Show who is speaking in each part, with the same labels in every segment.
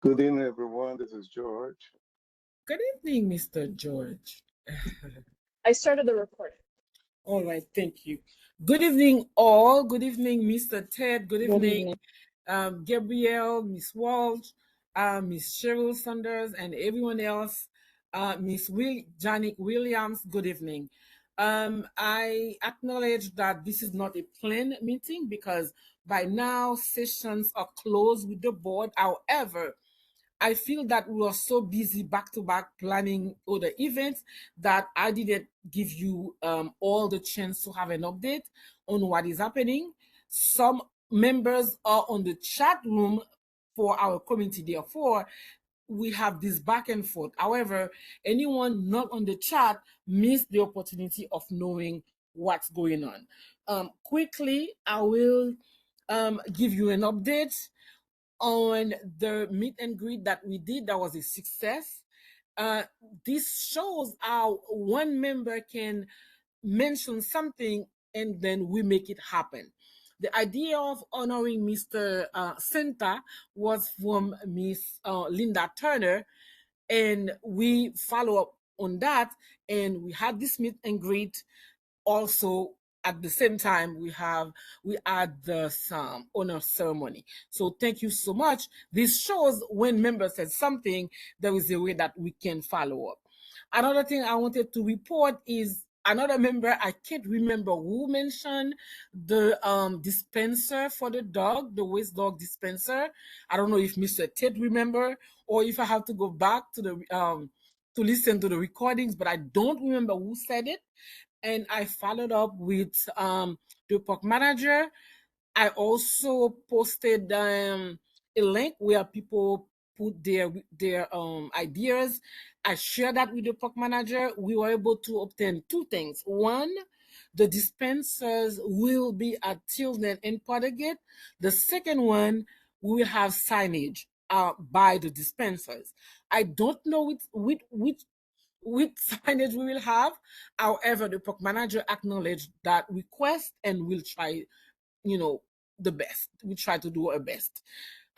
Speaker 1: Good evening, everyone. This is George.
Speaker 2: Good evening, Mr. George.
Speaker 3: I started the recording.
Speaker 2: All right, thank you. Good evening, all. Good evening, Mr. Ted. Good
Speaker 3: Good
Speaker 2: evening,
Speaker 3: evening.
Speaker 2: Gabrielle, Miss Walsh, Miss Cheryl Sanders, and everyone else. Miss Janet Williams, good evening. I acknowledge that this is not a planned meeting because by now sessions are closed with the board. However, I feel that we were so busy back to back planning other events that I didn't give you all the chance to have an update on what is happening. Some members are on the chat room for our community, therefore, we have this back and forth. However, anyone not on the chat missed the opportunity of knowing what's going on. Quickly, I will give you an update on the meet and greet that we did. That was a success. uh, this shows how one member can mention something and then we make it happen. The idea of honoring Mr. Senta was from Miss Linda Turner, and we follow up on that, and we had this meet and greet. Also at the same time we had the honor ceremony. So thank you so much. This shows when members said something, there is a way that we can follow up. Another thing I wanted to report is another member, I can't remember who mentioned the dispenser for the dog, the waste dog dispenser. I don't know if Mr. Ted remember or if I have to go back to listen to the recordings, but I don't remember who said it. And I followed up with the park manager. I also posted a link where people put their ideas. I shared that with the park manager. We were able to obtain two things. One, the dispensers will be at Tilden and Pottergate. The second one, we will have signage by the dispensers. I don't know which signage we will have. However, the park manager acknowledged that request and we'll try, the best. We try to do our best.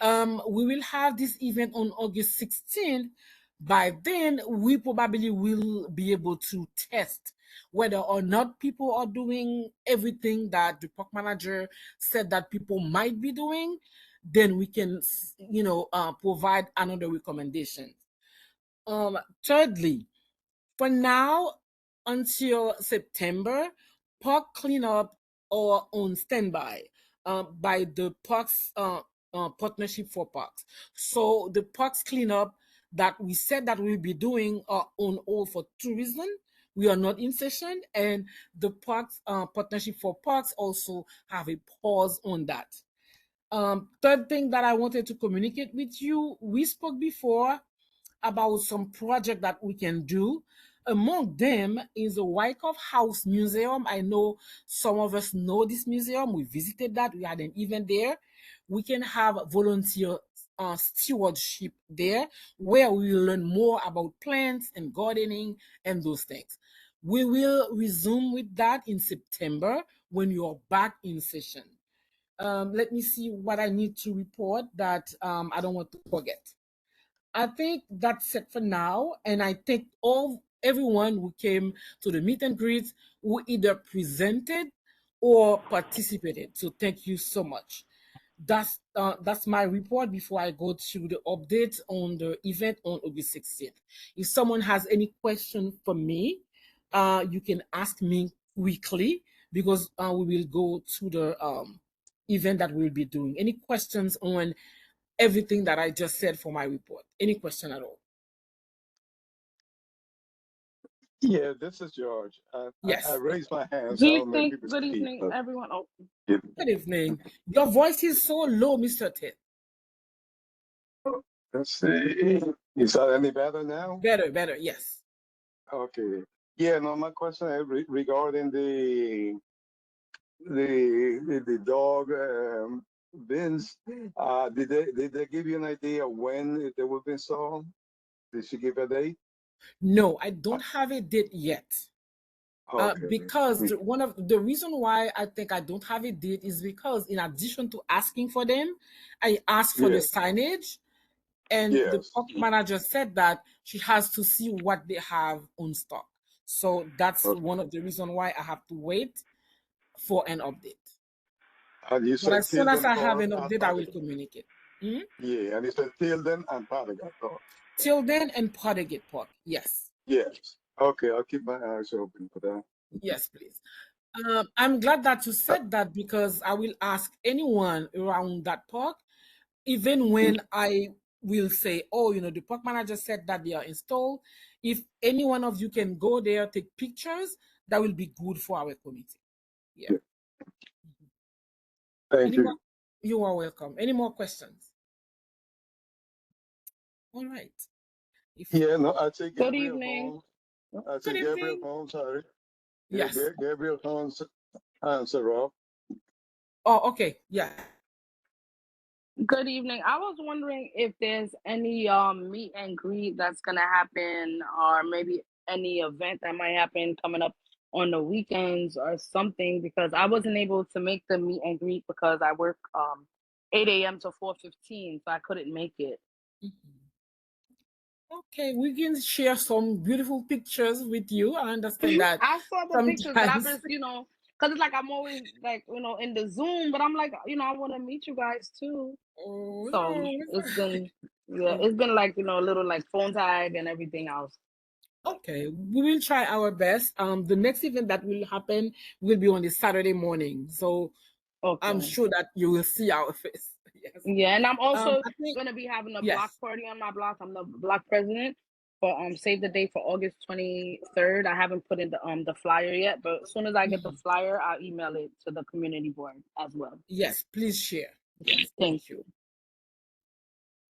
Speaker 2: We will have this event on August 16th. By then, we probably will be able to test whether or not people are doing everything that the park manager said that people might be doing. Then we can, provide another recommendation. Thirdly, for now, until September, park cleanup are on standby by the Parks Partnership for Parks. So the parks cleanup that we said that we'll be doing are on hold for two reasons. We are not in session, and the Parks Partnership for Parks also have a pause on that. Third thing that I wanted to communicate with you, we spoke before about some project that we can do. Among them is the Wyckoff House Museum. I know some of us know this museum. We visited that. We had an event there. We can have volunteer stewardship there where we will learn more about plants and gardening and those things. We will resume with that in September when you're back in session. Let me see what I need to report that I don't want to forget. I think that's it for now, and I thank everyone who came to the meet and greet who either presented or participated. So thank you so much. That's my report before I go to the update on the event on August 16th. If someone has any question for me, you can ask me quickly because we will go to the event that we'll be doing. Any questions on everything that I just said for my report? Any question at all?
Speaker 1: Yeah, this is George. I
Speaker 2: Yes.
Speaker 1: raised my hand, so I don't know if
Speaker 3: Good
Speaker 1: people speak.
Speaker 3: evening,
Speaker 1: But
Speaker 3: everyone. Oh,
Speaker 1: it,
Speaker 2: Good evening. Your voice is so low, Mr. Ted.
Speaker 1: let's see. Is that any better now?
Speaker 2: Better, yes.
Speaker 1: Okay. Yeah, no, my question is regarding the dog bins. Did they give you an idea when they will be installed? Did she give a date?
Speaker 2: No, I
Speaker 1: Uh,
Speaker 2: don't have a date yet.
Speaker 1: Okay.
Speaker 2: Because one of the reason why I think I don't have a date is because in addition to asking for them, I asked for the
Speaker 1: Yeah.
Speaker 2: signage And the
Speaker 1: Yes.
Speaker 2: park manager said that she has to see what they have on stock. So that's
Speaker 1: Okay.
Speaker 2: one of the reasons why I have to wait for an update.
Speaker 1: And you
Speaker 2: But
Speaker 1: said
Speaker 2: as soon
Speaker 1: till
Speaker 2: as
Speaker 1: then
Speaker 2: I have
Speaker 1: Park
Speaker 2: an
Speaker 1: and
Speaker 2: update, I will
Speaker 1: Patagon.
Speaker 2: communicate. Mhm.
Speaker 1: Yeah, and you said till then and Patagon. So,
Speaker 2: Till then, and Podegate Park. Yes.
Speaker 1: yes. Okay, I'll keep my eyes open for that.
Speaker 2: Yes, please. I'm glad that you
Speaker 1: Uh,
Speaker 2: said that because I will ask anyone around that park, even when I will say, oh, the park manager said that they are installed. If any one of you can go there, take pictures, that will be good for our committee. Yeah.
Speaker 1: yeah, thank
Speaker 2: Any more?
Speaker 1: you.
Speaker 2: You are welcome. Any more questions? All right. If
Speaker 1: Yeah, no, I take
Speaker 3: Good
Speaker 1: Gabriel
Speaker 3: evening.
Speaker 1: home. I
Speaker 2: Good
Speaker 1: take Gabriel
Speaker 2: evening.
Speaker 1: home, sorry. Yeah,
Speaker 2: Yes.
Speaker 1: Gabriel home answer off.
Speaker 2: Oh, okay. Yeah.
Speaker 4: Good evening. I was wondering if there's any meet and greet that's gonna happen, or maybe any event that might happen coming up on the weekends or something, because I wasn't able to make the meet and greet because I work 8 a.m. to 4:15, so I couldn't make it.
Speaker 2: Mhm. Okay, we can share some beautiful pictures with you. I understand that
Speaker 4: I saw the pictures, but I
Speaker 2: sometimes.
Speaker 4: just, because it's like I'm always like, in the Zoom, but I'm like, I want to meet you guys too.
Speaker 2: Oh
Speaker 4: So
Speaker 2: no.
Speaker 4: it's been, yeah,
Speaker 2: Oh,
Speaker 4: it's been like, a little like phone tag and everything else.
Speaker 2: okay, we will try our best. The next event that will happen will be on the Saturday morning, so I'm
Speaker 4: Okay.
Speaker 2: sure that you will see our face. Yes.
Speaker 4: Yeah, and I'm also
Speaker 2: I think
Speaker 4: gonna be having a block
Speaker 2: yes,
Speaker 4: party on my block. I'm the block president for save the date for August 23rd. I haven't put in the flyer yet, but as soon as I get the
Speaker 2: mhm.
Speaker 4: flyer, I'll email it to the community board as well.
Speaker 2: Yes. Please share. Yes,
Speaker 4: Thank
Speaker 2: thank you.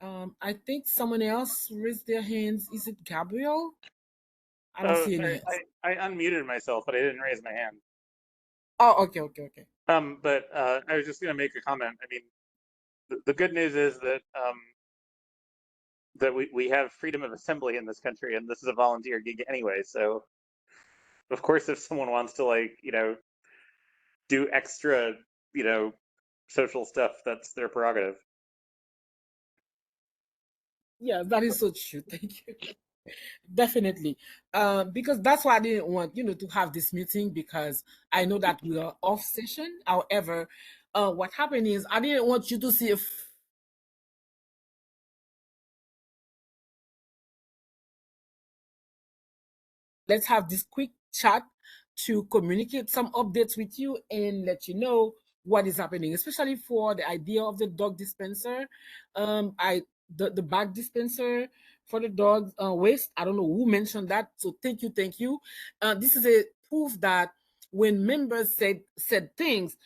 Speaker 4: you.
Speaker 2: I think someone else raised their hands. Is it Gabriel? I don't
Speaker 5: Oh,
Speaker 2: see any
Speaker 5: sorry.
Speaker 2: hands.
Speaker 5: I unmuted myself, but I didn't raise my hand.
Speaker 2: Oh, okay, okay, okay.
Speaker 5: But I was just gonna make a comment. I mean, the good news is that that we have freedom of assembly in this country, and this is a volunteer gig anyway. So of course, if someone wants to do extra, you know, social stuff, that's their prerogative.
Speaker 2: Yeah, that is so true. Thank you. Definitely. Because that's why I didn't want, to have this meeting because I know that we are off session. However, what happened is I didn't want you to see if let's have this quick chat to communicate some updates with you and let you know what is happening, especially for the idea of the dog dispenser. I the bag dispenser for the dog waste. I don't know who mentioned that, so thank you, thank you. This is a proof that when members said things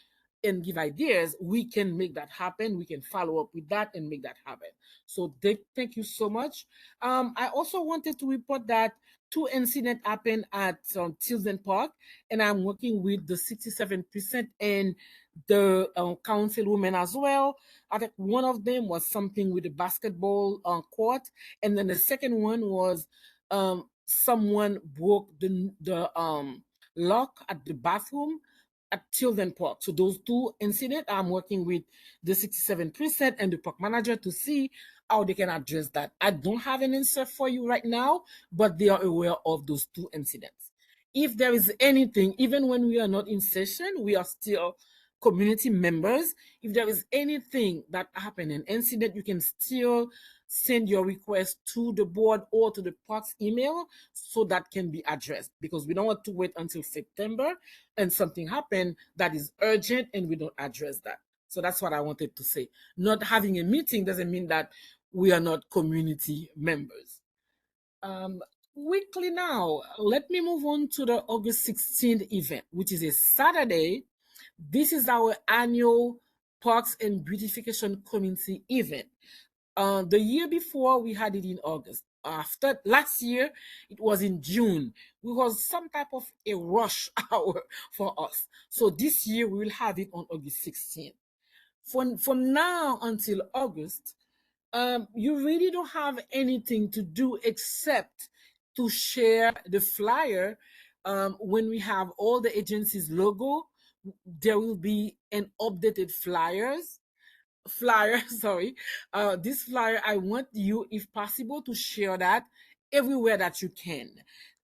Speaker 2: and give ideas, we can make that happen. We can follow up with that and make that happen. So thank you so much. I also wanted to report that two incidents happened at Tilden Park, and I'm working with the 67% and the councilwoman as well. I think one of them was something with the basketball court, and then the second one was someone broke the lock at the bathroom at Tilden Park. So those two incidents, I'm working with the 67% and the park manager to see how they can address that. I don't have an answer for you right now, but they are aware of those two incidents. If there is anything, even when we are not in session, we are still community members. If there is anything that happened, an incident, you can still send your request to the board or to the park's email so that can be addressed, because we don't want to wait until September and something happen that is urgent and we don't address that. So that's what I wanted to say. Not having a meeting doesn't mean that we are not community members. Um, Quickly now, let me move on to the August 16th event, which is a Saturday. This is our annual Parks and Beautification Community event. The year before, we had it in August. After last year, it was in June. It was some type of a rush hour for us. So this year, we will have it on August 16th. From now until August, you really don't have anything to do except to share the flyer. When we have all the agencies' logo, there will be an updated flyers flyer, sorry, this flyer, I want you, if possible, to share that everywhere that you can.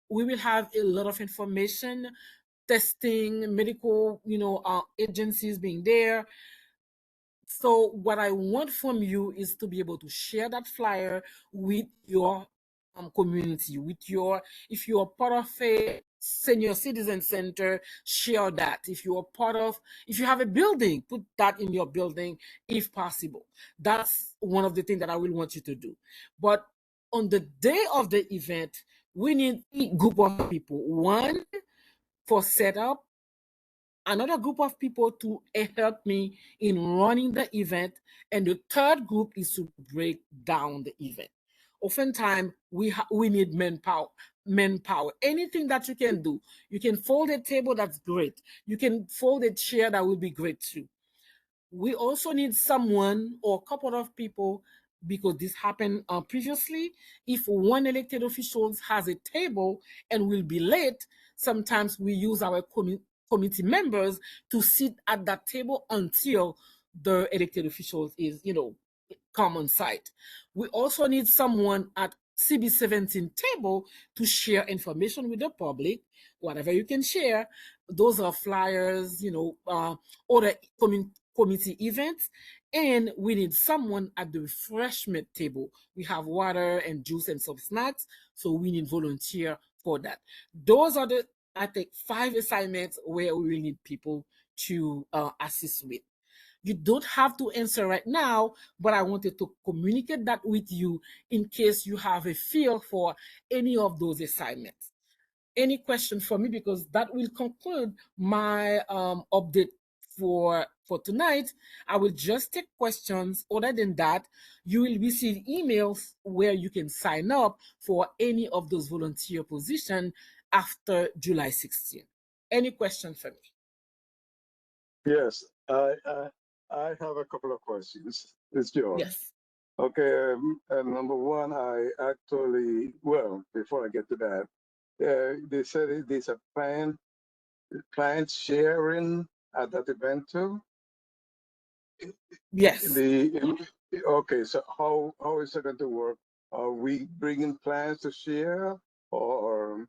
Speaker 2: We will have a lot of information, testing, medical, agencies being there. So what I want from you is to be able to share that flyer with your community, with your, if you are part of a senior citizen center, share that. If you are part of, if you have a building, put that in your building if possible. That's one of the things that I will want you to do. But on the day of the event, we need a group of people. One for setup, another group of people to help me in running the event, and the third group is to break down the event. Oftentimes we need manpower. Anything that you can do, you can fold a table, that's great. You can fold a chair, that will be great too. We also need someone or a couple of people, because this happened previously. If one elected official has a table and will be late, sometimes we use our committee members to sit at that table until the elected officials is, come on site. We also need someone at CB17 table to share information with the public, whatever you can share. Those are flyers, other committee events. And we need someone at the refreshment table. We have water and juice and some snacks, so we need volunteer for that. Those are the, I think, 5 assignments where we will need people to assist with. You don't have to answer right now, but I wanted to communicate that with you in case you have a feel for any of those assignments. Any question for me? Because that will conclude my update for tonight. I will just take questions. Other than that, you will receive emails where you can sign up for any of those volunteer positions after July 16th. Any question for me?
Speaker 1: Yes, I have a couple of questions. It's George.
Speaker 2: Yes.
Speaker 1: Okay, number one, I actually, well, before I get to that, they said there's a plant sharing at that event too.
Speaker 2: Yes.
Speaker 1: Okay, so how is it going to work? Are we bringing plants to share, or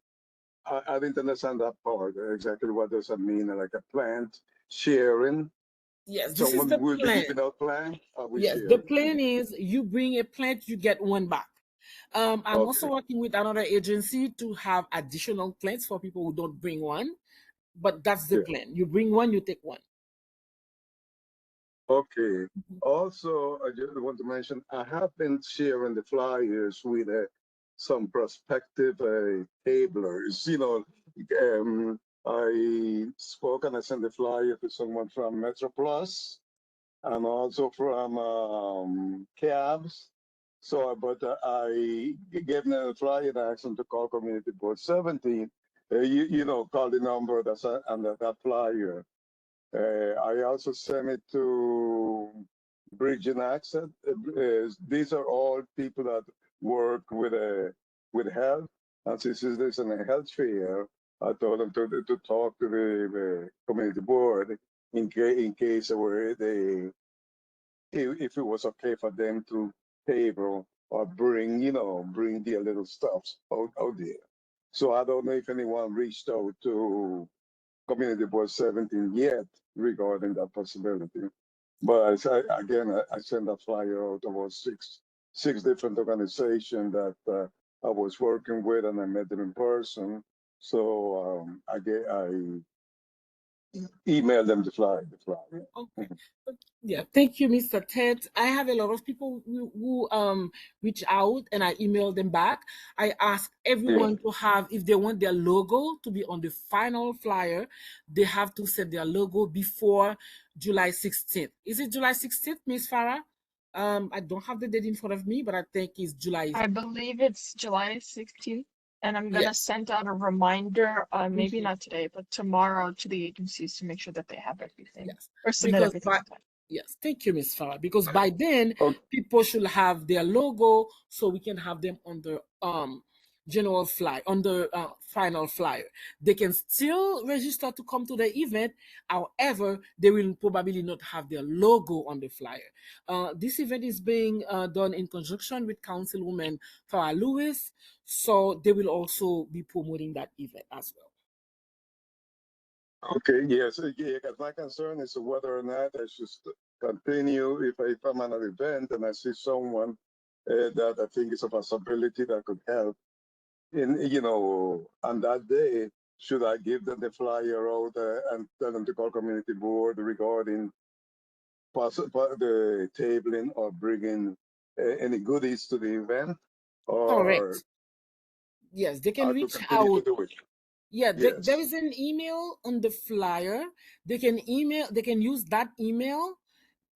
Speaker 1: I didn't understand that part exactly. What does that mean? Like a plant sharing?
Speaker 2: Yes, this is
Speaker 1: Someone
Speaker 2: the
Speaker 1: will be
Speaker 2: plan.
Speaker 1: giving out plant. Are we
Speaker 2: Yes, the
Speaker 1: sharing?
Speaker 2: plan is you bring a plant, you get one back. I'm also
Speaker 1: Okay.
Speaker 2: working with another agency to have additional plants for people who don't bring one, but that's the
Speaker 1: Yeah.
Speaker 2: plan. You bring one, you take one.
Speaker 1: Okay. Also, I just want to mention I have been sharing the flyers with some prospective tablers. I spoke and I sent the flyer to someone from Metro Plus and also from cabs. So, but I gave them a flyer and asked them to call Community Board 17. Call the number that's under that flyer. I also sent it to Bridge and Access. These are all people that work with health. And since this is a health fair, I told them to talk to the community board in case where if it was okay for them to table or bring their little stuffs out there. So I don't know if anyone reached out to Community Board 17 yet regarding that possibility. But I sent a flyer out about six different organizations that I was working with, and I met them in person. So I emailed them the flyer.
Speaker 2: Okay. Yeah, thank you, Mr. Ted. I have a lot of people who reach out, and I email them back. I ask everyone to have, if they want their logo to be on the final flyer, they have to set their logo before July 16th. Is it July 16th, Miss Farah? I don't have the date in front of me, but I think it's July.
Speaker 3: I believe it's July 16th, and I'm gonna
Speaker 2: Yes.
Speaker 3: send out a reminder, maybe
Speaker 2: Mhm.
Speaker 3: not today, but tomorrow to the agencies to make sure that they have everything
Speaker 2: Yes,
Speaker 3: or submit
Speaker 2: because
Speaker 3: everything on time.
Speaker 2: yes, thank you, Miss Farah. Because by then
Speaker 1: Okay.
Speaker 2: people should have their logo, so we can have them on the general fly on the final flyer. They can still register to come to the event. However, they will probably not have their logo on the flyer. This event is being done in conjunction with Councilwoman Farah Lewis, so they will also be promoting that event as well.
Speaker 1: Okay, yes, yeah, 'cause my concern is whether or not I should continue if I'm at an event and I see someone that I think is a possibility that could help. On that day, should I give them the flyer out and tell them to call community board regarding the tabling or bringing any goodies to the event, or
Speaker 2: Correct. Yes, they can
Speaker 1: to
Speaker 2: reach
Speaker 1: continue to
Speaker 2: out.
Speaker 1: do it?
Speaker 2: Yeah, there
Speaker 1: Yes.
Speaker 2: is an email on the flyer. They can use that email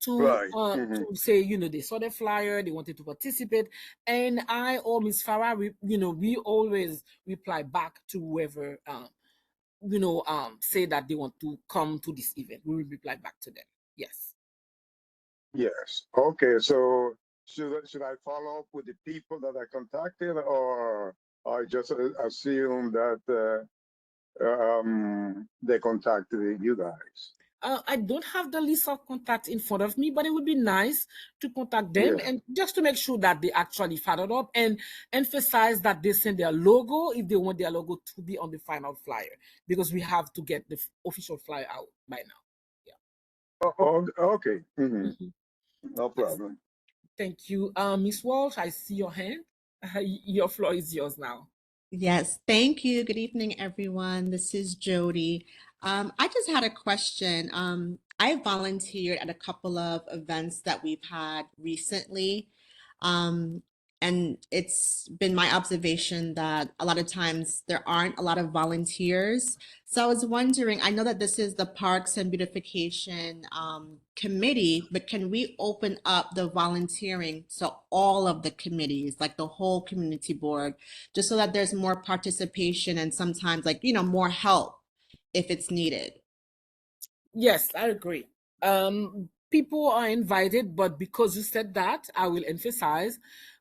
Speaker 1: Right.
Speaker 2: to say, they saw the flyer, they wanted to participate, and I or Miss Farah, we always reply back to whoever say that they want to come to this event. We will reply back to them. Yes.
Speaker 1: Yes. Okay. So should I follow up with the people that I contacted, or I just assume that they contacted you guys?
Speaker 2: I don't have the list of contacts in front of me, but it would be nice to contact them
Speaker 1: Yeah.
Speaker 2: and just to make sure that they actually followed up and emphasize that they send their logo if they want their logo to be on the final flyer, because we have to get the official flyer out by now.
Speaker 1: Okay.
Speaker 2: Mhm.
Speaker 1: No
Speaker 2: Yes.
Speaker 1: problem.
Speaker 2: Thank you. Miss Walsh, I see your hand. Your floor is yours now.
Speaker 6: Yes, thank you. Good evening, everyone. This is Jody. I just had a question. I volunteered at a couple of events that we've had recently. Um, and it's been my observation that a lot of times there aren't a lot of volunteers. So I was wondering, I know that this is the Parks and Beautification committee, but can we open up the volunteering to all of the committees, like the whole community board, just so that there's more participation and sometimes like, more help if it's needed?
Speaker 2: Yes, I agree. People are invited, but because you said that, I will emphasize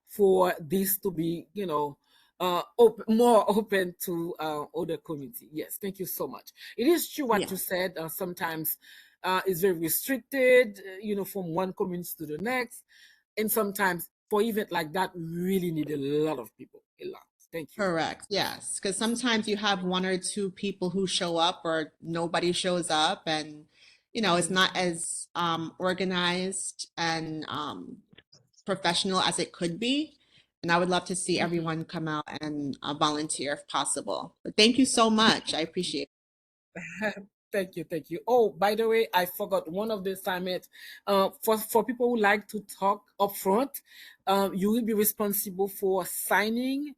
Speaker 2: for this to be, more open to other community. Yes, thank you so much. It is true what
Speaker 6: Yeah,
Speaker 2: you said. Sometimes it's very restricted, from one community to the next, and sometimes for event like that, we really need a lot of people. A lot. Thank you.
Speaker 6: correct. Yes, because sometimes you have one or two people who show up or nobody shows up, and it's
Speaker 2: Mhm.
Speaker 6: not as organized and professional as it could be. And I would love to see
Speaker 2: Mhm.
Speaker 6: everyone come out and volunteer if possible. But thank you so much. I appreciate it.
Speaker 2: Thank you, thank you. Oh, by the way, I forgot one of the assignments. For people who like to talk up front, you will be responsible for signing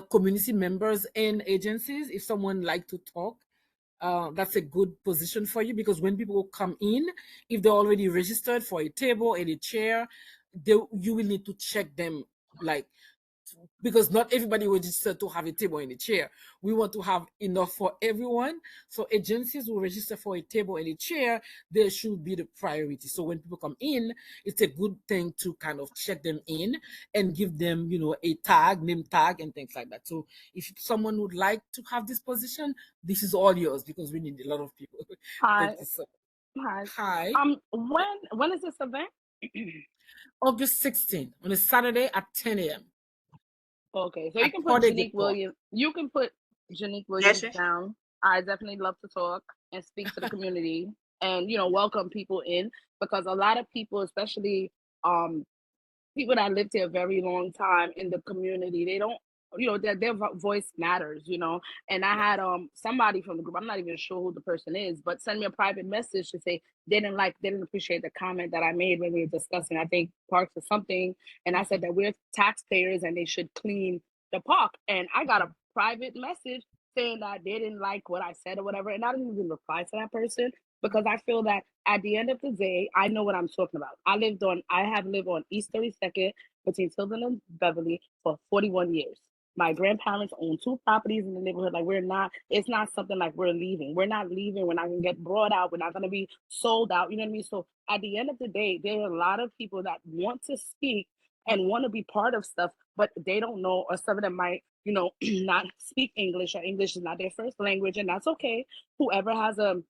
Speaker 2: community members and agencies. If someone like to talk, that's a good position for you, because when people come in, if they're already registered for a table and a chair, you will need to check them, like, because not everybody registered to have a table and a chair. We want to have enough for everyone. So agencies who register for a table and a chair, they should be the priority. So when people come in, it's a good thing to kind of check them in and give them, a tag, name tag, and things like that. So if someone would like to have this position, this is all yours, because we need a lot of people.
Speaker 4: Hi,
Speaker 2: Thank you so much.
Speaker 4: hi.
Speaker 2: Hi.
Speaker 4: When is this event?
Speaker 2: August 16th on a Saturday at 10 a.m.
Speaker 4: Okay, so you
Speaker 2: at
Speaker 4: can put
Speaker 2: Portage
Speaker 4: Janique
Speaker 2: Park.
Speaker 4: Williams. You can put Janique
Speaker 7: Yes,
Speaker 4: Williams
Speaker 7: sir.
Speaker 4: down. I definitely love to talk and speak to the community and welcome people in, because a lot of people, especially um people that lived here a very long time in the community, they don't, their voice matters, and I
Speaker 2: Yes.
Speaker 4: had somebody from the group, I'm not even sure who the person is, but send me a private message to say they didn't appreciate the comment that I made when we were discussing, I think, parks or something, and I said that we're taxpayers and they should clean the park, and I got a private message saying that they didn't like what I said or whatever, and I didn't even reply to that person, because I feel that at the end of the day, I know what I'm talking about. I have lived on East 32nd between Tilden and Beverly for 41 years. My grandparents own two properties in the neighborhood. Like, it's not something like we're leaving. We're not leaving. We're not going to get brought out. We're not going to be sold out. You know what I mean? So at the end of the day, there are a lot of people that want to speak and want to be part of stuff, but they don't know, or some of them might not speak English, or English is not their first language, and that's okay. Whoever has a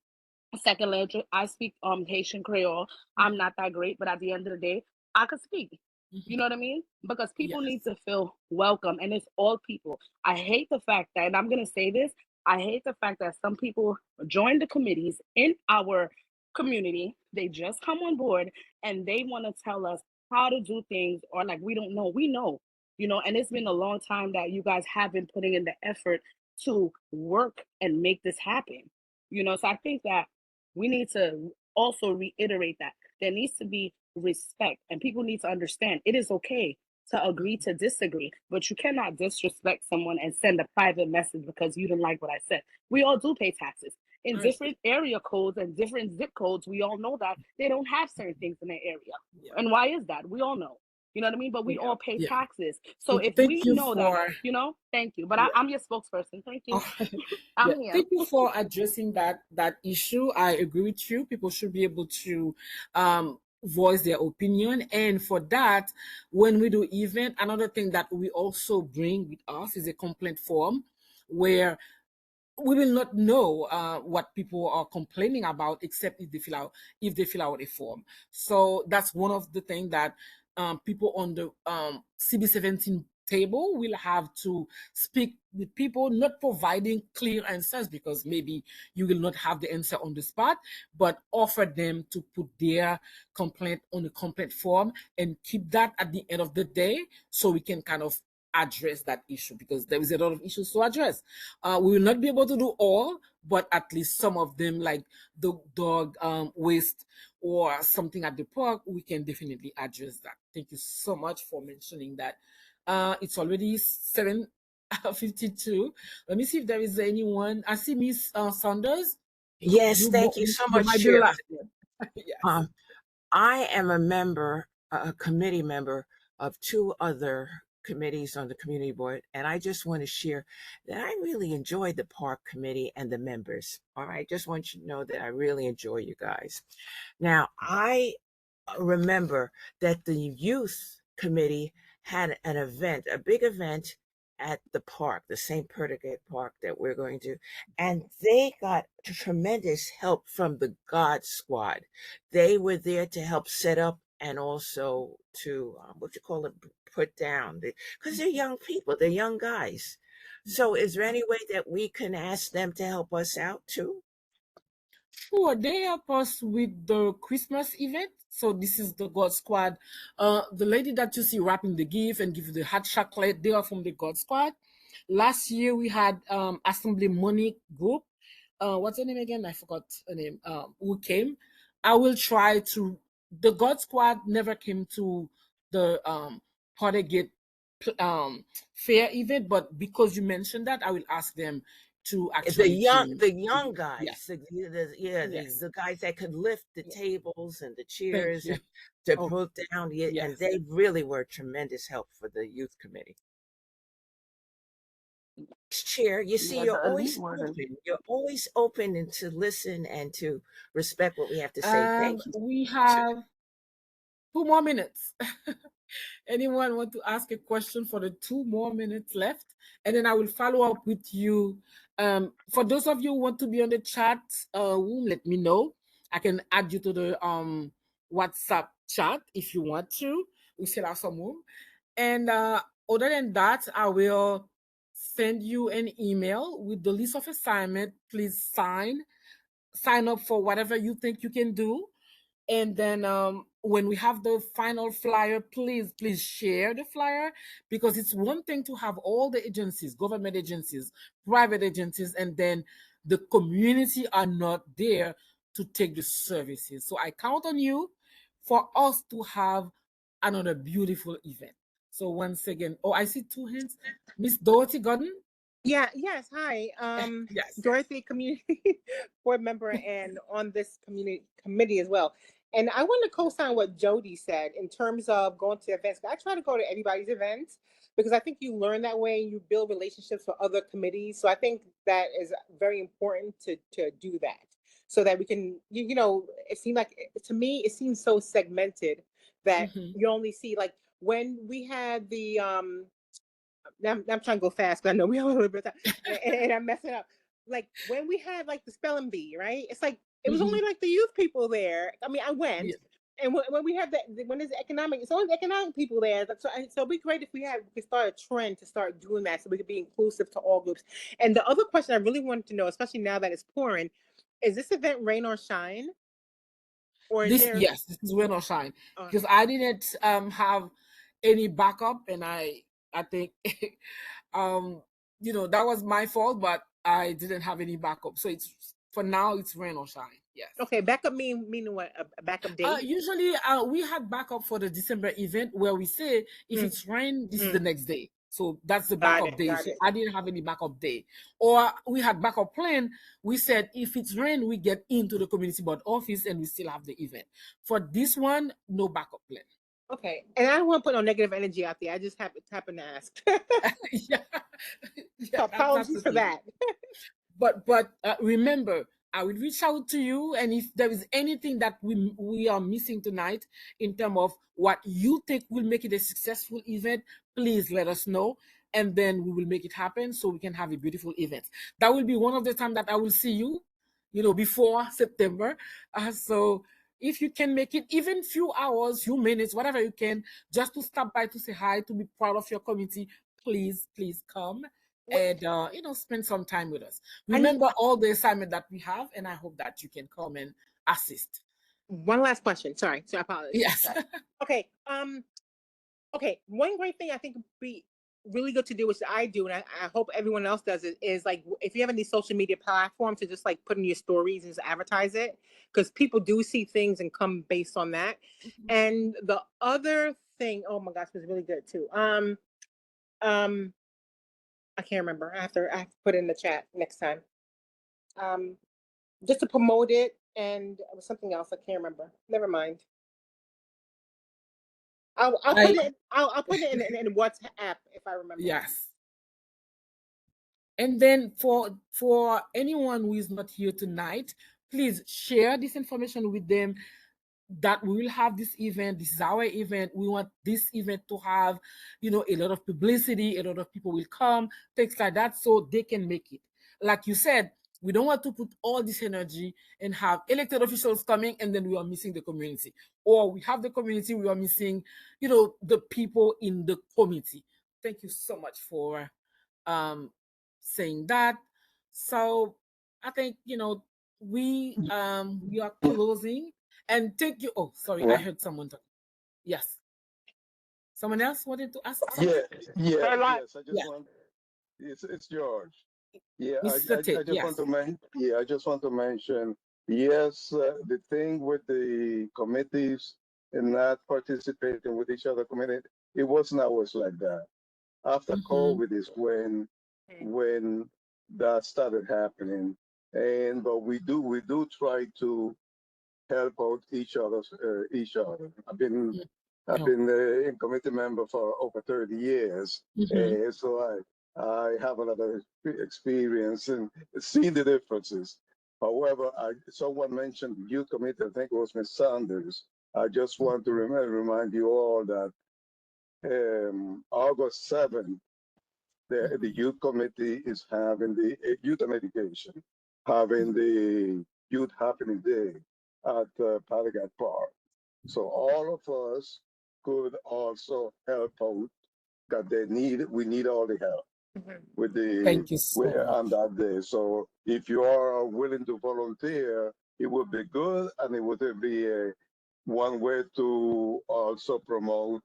Speaker 4: second language, I speak Haitian Creole. I'm not that great, but at the end of the day, I could speak. You know what I mean? Because people need
Speaker 2: Yes.
Speaker 4: to feel welcome, and it's all people. I hate the fact that, and I'm gonna say this, I hate the fact that some people join the committees in our community. They just come on board and they want to tell us how to do things, or like we don't know. We know, and it's been a long time that you guys have been putting in the effort to work and make this happen. So I think that we need to also reiterate that there needs to be respect, and people need to understand it is okay to agree to disagree, but you cannot disrespect someone and send a private message because you didn't like what I said. We all do pay taxes in different area codes and different zip codes. We all know that they don't have certain things in their area.
Speaker 2: Yeah.
Speaker 4: And why is that? We all know. You know what I mean? But we all pay
Speaker 2: Yeah.
Speaker 4: taxes. So if
Speaker 2: Thank
Speaker 4: we
Speaker 2: you
Speaker 4: know that,
Speaker 2: for
Speaker 4: thank you. But
Speaker 2: yeah.
Speaker 4: I'm your spokesperson. Thank you.
Speaker 2: Oh,
Speaker 4: I'm
Speaker 2: yeah.
Speaker 4: here.
Speaker 2: Thank you for addressing that issue. I agree with you. People should be able to voice their opinion. And for that, when we do event, another thing that we also bring with us is a complaint form where we will not know what people are complaining about except if they fill out a form. So that's one of the things that people on the CB17 table will have to speak with people, not providing clear answers because maybe you will not have the answer on the spot, but offer them to put their complaint on a complaint form and keep that at the end of the day so we can kind of address that issue because there is a lot of issues to address. We will not be able to do all, but at least some of them, like the dog waste or something at the park, we can definitely address that. Thank you so much for mentioning that. It's already 7:52. Let me see if there is anyone. I see Miss Saunders.
Speaker 7: Yes, thank you so
Speaker 2: You
Speaker 7: much,
Speaker 2: might be
Speaker 7: Chair.
Speaker 2: last. Yes.
Speaker 7: I am a member, a committee member of two other committees on the community board, and I just want to share that I really enjoyed the park committee and the members. All right, just want you to know that I really enjoy you guys. Now, I remember that the youth committee had an event, a big event at the park, the St. Perdegate Park that we're going to, and they got tremendous help from the God Squad. They were there to help set up and also to what you call it, put down, because they're young people, they're young guys. So, is there any way that we can ask them to help us out too?
Speaker 2: Sure, they help us with the Christmas event. So this is the God Squad. The lady that you see wrapping the gift and give you the hot chocolate, they are from the God Squad. Last year we had Assembly Money Group. What's her name again? I forgot her name. Who came? I will try to. The God Squad never came to the Pottergate fair event, but because you mentioned that, I will ask them to actually came.
Speaker 7: The young
Speaker 2: Yeah.
Speaker 7: guys,
Speaker 2: Yes.
Speaker 7: the guys that could lift the
Speaker 2: Yeah.
Speaker 7: tables and the
Speaker 2: Thank
Speaker 7: chairs
Speaker 2: you.
Speaker 7: and to
Speaker 2: Oh,
Speaker 7: put down, and
Speaker 2: yes.
Speaker 7: they really were tremendous help for the youth committee. Chair, you see,
Speaker 4: Yeah,
Speaker 7: you're
Speaker 4: the elite
Speaker 7: always
Speaker 4: word.
Speaker 7: open. You're always open and to listen and to respect what we have to say. Thank you.
Speaker 2: We have 2 more minutes. Anyone want to ask a question for the 2 more minutes left? And then I will follow up with you. For those of you who want to be on the chat room, let me know. I can add you to the WhatsApp chat if you want to. We still have some room. And other than that, I will send you an email with the list of assignment. Please sign up for whatever you think you can do. And then when we have the final flyer, please share the flyer because it's one thing to have all the agencies, government agencies, private agencies, and then the community are not there to take the services. So I count on you for us to have another beautiful event. So once again, oh, I see two hands. Miss Dorothy Gordon?
Speaker 8: Yes. Hi.
Speaker 2: Yes.
Speaker 8: Dorothy, community board member and on this committee as well. And I want to co-sign what Jody said in terms of going to events. I try to go to everybody's events because I think you learn that way and you build relationships with other committees. So I think that is very important to do that so that we can, it seemed like, to me, it seems so segmented that
Speaker 2: Mhm.
Speaker 8: you only see like when we had the I'm trying to go fast because I know we have a little bit of time, and I'm messing up. Like when we had like the spelling bee, right? It's like it was only like the youth people there. I mean, I went,
Speaker 2: Yeah.
Speaker 8: and when we have when there's economic, it's only the economic people there. So it'd be great if we could start a trend to start doing that, so we could be inclusive to all groups. And the other question I really wanted to know, especially now that it's pouring, is this event rain or shine, or is there?
Speaker 2: Yes, this is rain or shine because I didn't have any backup, and I think that was my fault, but I didn't have any backup, so it's for now it's rain or shine. Yes.
Speaker 8: Okay, backup meaning what? A backup date?
Speaker 2: Usually, we had backup for the December event where we say if it's rain, this is the next day. So that's the backup day. So I didn't have any backup day. Or we had backup plan. We said if it's rain, we get into the community board office and we still have the event. For this one, no backup plan.
Speaker 8: Okay, and I don't want to put no negative energy out there. I just happen to ask.
Speaker 2: Yeah.
Speaker 8: So apologies for that.
Speaker 2: But remember, I will reach out to you, and if there is anything that we are missing tonight in terms of what you think will make it a successful event, please let us know, and then we will make it happen so we can have a beautiful event. That will be one of the time that I will see you, before September. So if you can make it even few hours, few minutes, whatever you can, just to stop by to say hi, to be part of your community, please come and spend some time with us. Remember all the assignment that we have, and I hope that you can come and assist.
Speaker 8: One last question. Sorry, so I apologize.
Speaker 2: Yes.
Speaker 8: Okay. Okay. One great thing I think would be really good to do, which I do, and I hope everyone else does it, is like if you have any social media platforms to just like put in your stories and just advertise it, because people do see things and come based on that. And the other thing, oh my gosh, was really good too. I can't remember. I have to put it in the chat next time. Just to promote it, and it was something else I can't remember. Never mind. I'll put it in WhatsApp if I remember.
Speaker 2: Yes. And then for anyone who is not here tonight, please share this information with them that we will have this event. This is our event. We want this event to have, a lot of publicity, a lot of people will come, things like that, so they can make it. Like you said, we don't want to put all this energy and have elected officials coming and then we are missing the community. Or we have the community, we are missing, the people in the committee. Thank you so much for saying that. So I think, we are closing. And thank you. Oh, sorry, I heard someone talk. Yes. Someone else wanted to ask something?
Speaker 1: Yes. I just want. It's George. Yeah, I just want to mention. Yes, the thing with the committees and not participating with each other committee, it wasn't always like that. After COVID is when that started happening, but we do try to help out each other. I've been in committee member for over 30 years, so I have a lot of experience and seen the differences. However, someone mentioned the youth committee. I think it was Ms. Sanders. I just want to remind you all that August 7th, the youth committee is having the youth and education, having the youth happening day at Palagat Park. So all of us could also help out because we need all the help with
Speaker 2: Thank you so much.
Speaker 1: on that day. So if you are willing to volunteer, it would be good, and it would be one way to also promote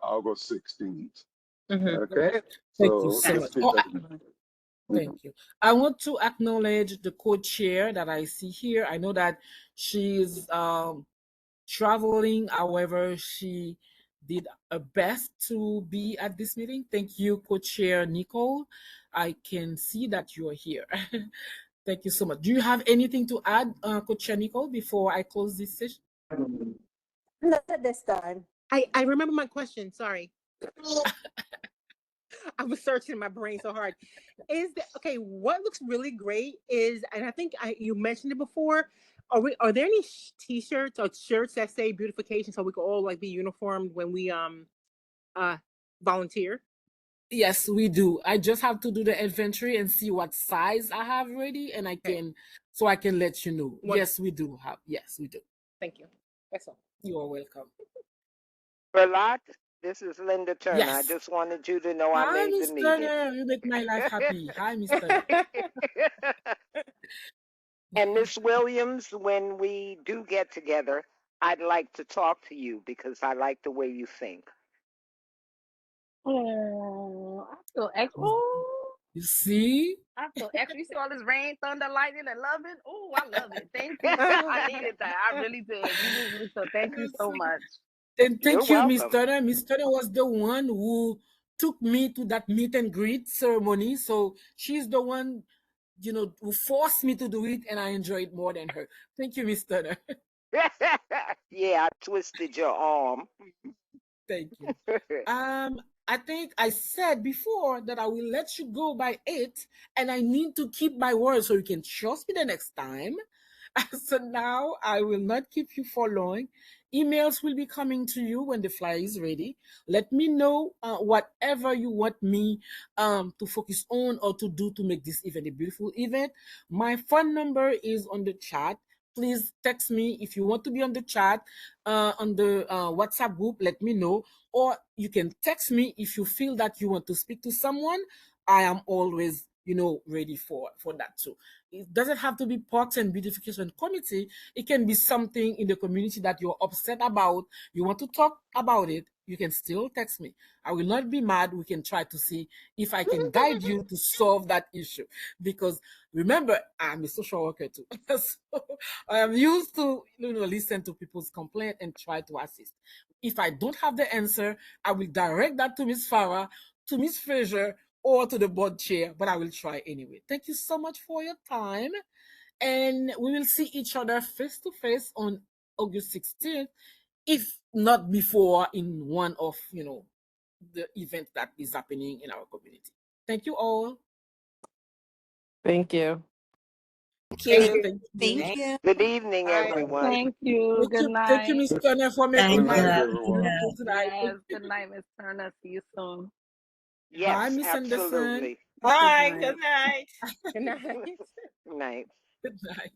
Speaker 1: August 16th. Okay.
Speaker 2: Thank you so much. Thank you. I want to acknowledge the co-chair that I see here. I know that she's traveling. However, she did her best to be at this meeting. Thank you, co-chair Nicole. I can see that you are here. Thank you so much. Do you have anything to add, co-chair Nicole, before I close this session?
Speaker 9: Not at this time.
Speaker 8: I remember my question. Sorry. I was searching in my brain so hard. Okay? What looks really great is, and I think you mentioned it before. Are there any T-shirts or shirts that say beautification so we can all like be uniformed when we volunteer?
Speaker 2: Yes, we do. I just have to do the inventory and see what size I have ready, and I can let you know.
Speaker 8: What?
Speaker 2: Yes, we do have. Yes, we do.
Speaker 8: Thank you. That's all.
Speaker 2: You are welcome.
Speaker 10: Verlat, this is Linda Turner. I
Speaker 2: Yes.
Speaker 10: just wanted you to know I
Speaker 2: Hi,
Speaker 10: made the
Speaker 2: Miss
Speaker 10: meeting.
Speaker 2: Turner. You make my life happy. Hi, Miss Turner.
Speaker 10: And Miss Williams, when we do get together, I'd like to talk to you because I like the way you think.
Speaker 4: Oh, I feel extra. Oh,
Speaker 2: You see?
Speaker 4: I feel extra. You see all this rain, thunder, lightning, and loving. Oh, I love it. Thank you. I needed that. I really did. So thank you so much.
Speaker 2: And
Speaker 10: You're
Speaker 2: thank you, Miss
Speaker 10: welcome.
Speaker 2: Turner. Miss Turner was the one who took me to that meet and greet ceremony. So she's the one, who forced me to do it, and I enjoyed it more than her. Thank you, Miss Turner.
Speaker 10: Yeah, I twisted your arm.
Speaker 2: Thank you. I think I said before that I will let you go by 8, and I need to keep my word so you can trust me the next time. So now I will not keep you for long. Emails will be coming to you when the flyer is ready. Let me know whatever you want me to focus on or to do to make this event a beautiful event. My phone number is on the chat. Please text me if you want to be on the chat, on the WhatsApp group. Let me know, or you can text me if you feel that you want to speak to someone. I am always, ready for that too. It doesn't have to be Parks and Beautification Committee. It can be something in the community that you're upset about. You want to talk about it. You can still text me. I will not be mad. We can try to see if I can guide you to solve that issue. Because remember, I'm a social worker too. So I am used to listen to people's complaint and try to assist. If I don't have the answer, I will direct that to Miss Farah, to Miss Fraser, or to the board chair, but I will try anyway. Thank you so much for your time. And we will see each other face to face on August 16th, if not before, in one of the events that is happening in our community. Thank you all.
Speaker 9: Thank you.
Speaker 6: Thank
Speaker 8: Thank
Speaker 6: you.
Speaker 8: you.
Speaker 2: Thank
Speaker 6: Thank
Speaker 2: you.
Speaker 6: you.
Speaker 10: Good evening,
Speaker 8: Bye.
Speaker 10: everyone.
Speaker 4: Thank you. Good
Speaker 2: Thank you,
Speaker 4: night.
Speaker 2: Miss Turner, for making
Speaker 1: Good
Speaker 2: my
Speaker 1: night,
Speaker 2: life
Speaker 1: everyone.
Speaker 2: beautiful tonight.
Speaker 4: Yes. Good night, Miss Turner. See you soon.
Speaker 2: Bye,
Speaker 10: Yes,
Speaker 2: Miss Anderson.
Speaker 10: absolutely.
Speaker 2: Good
Speaker 7: Bye.
Speaker 2: night.
Speaker 7: Good night.
Speaker 8: Good night.
Speaker 10: Good night.
Speaker 2: Good night.